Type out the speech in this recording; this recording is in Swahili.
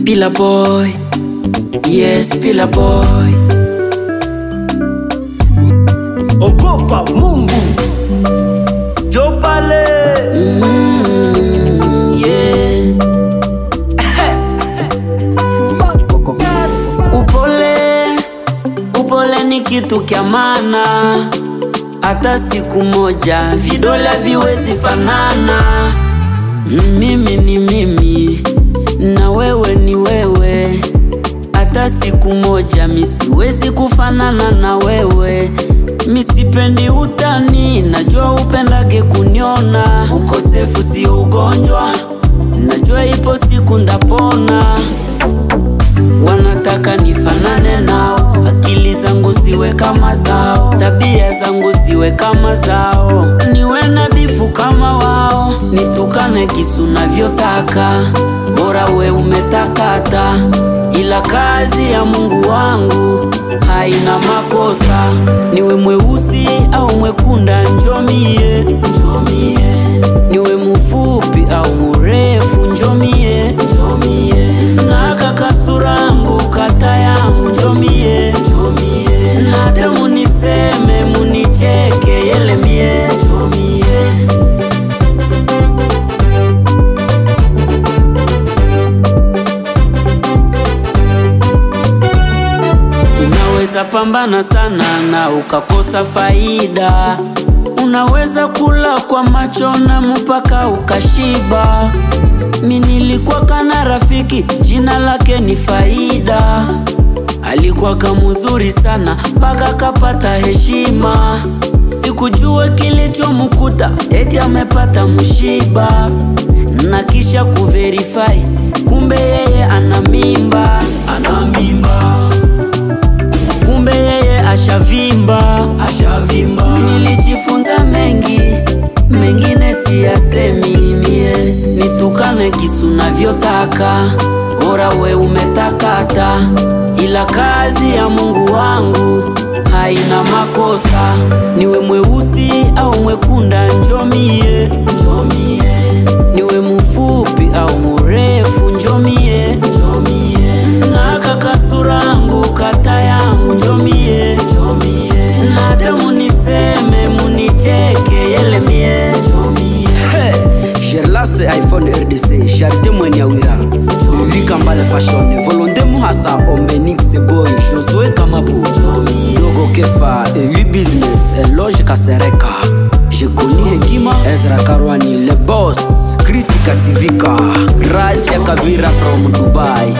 Pillar boy, yes, Pillar boy. Ogopa Mungu Jopale Yeah. Upole ni kitu kya maana, hata siku moja vidole viwezi fanana. Mimi ni mimi na wewe ni wewe, hata siku moja misiwezi kufanana na wewe. Misipendi utani, najua upendage kuniona. Ukosefu sio ugonjwa, najua ipo siku ndapona. Wanataka nifanane nao, akili zangu siwe kama zao, tabia zangu siwe kama zao, niwe na bifu kama wao. Nitukane kisu navyotaka, bora we umetakata, ila kazi ya Mungu wangu haina makosa. Niwe mweusi au mwekunda njomie, niwe mfupi au mrefu njomie, na kakasurangu kata yangu njomie, na hata muniseme municheke yele mie, Unaweza pambana sana na ukakosa faida, unaweza kula kwa macho na mpaka ukashiba. Mimi nilikuwa kana rafiki, jina lake ni Faida. Alikuwa kamuzuri sana, mpaka kapata heshima. Sikujua kilichomkuta, eti amepata mushiba. Na kisha kuverify, kumbe yeye ana mimba. Kumbe yeye ashavimba. Nilijifunza mengi, mengine siyasemi mie. Nitukane kisu navyotaka, bora we umetakata, ila kazi ya Mungu wangu haina makosa. Niwe mweusi au mwekunda njomie, niwe mfupi au mrefu njomie, na kakasurangu kata yangu njomie, na hata muniseme municheke yele mie. Sherlase iPhone RDC Charité Mwenyawira Lika Mbale Fashion Volonté Muhasa Omenix Boy Josué Kamabu Dogo Kefa Eli Business Eloge Kasereka Jekoni Hekima Ezra Karwani Le Boss Chris Kasivika Razia Kavira from Dubai